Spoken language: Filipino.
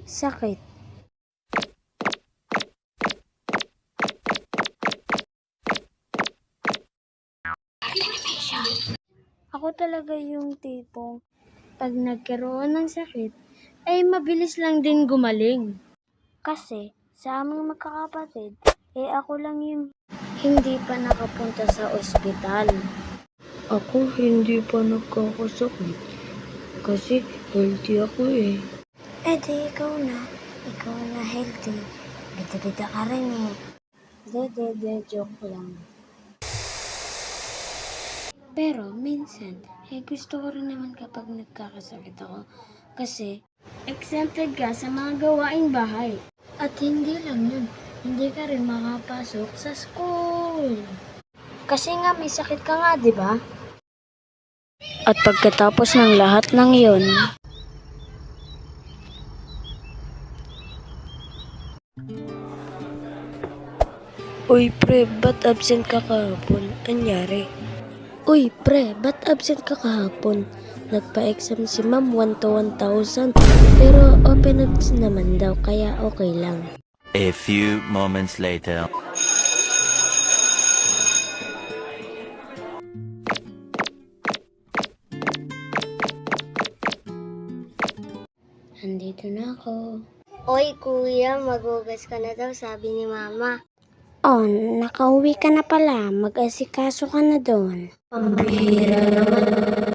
sakit. Ako talaga yung tipong pag nagkaroon ng sakit, ay mabilis lang din gumaling. Kasi sa aming magkakapatid, ako lang yung hindi pa nakapunta sa ospital. Ako hindi pa nagkakasakit kasi healthy ako eh. Di ikaw na healthy. Bida-bida ka rin eh. Joke lang. Pero minsan, gusto ko rin naman kapag nagkakasakit ako. Kasi, exempted ka sa mga gawaing bahay. At hindi lang yun, hindi ka rin makapasok sa school. Kasi nga may sakit ka nga, di ba? At pagkatapos ng lahat ng yun, Uy pre, ba't absent ka kahapon? Anyari? Uy pre, ba't absent ka kahapon? Nagpa-exam si ma'am 1 to 1,000 pero open notes naman daw kaya okay lang. A few moments later. Andito na ako. Oy kuya, magugas ka na daw, sabi ni mama. Oh, nakauwi ka na pala. Mag-asikaso ka na doon. Pambihira naman.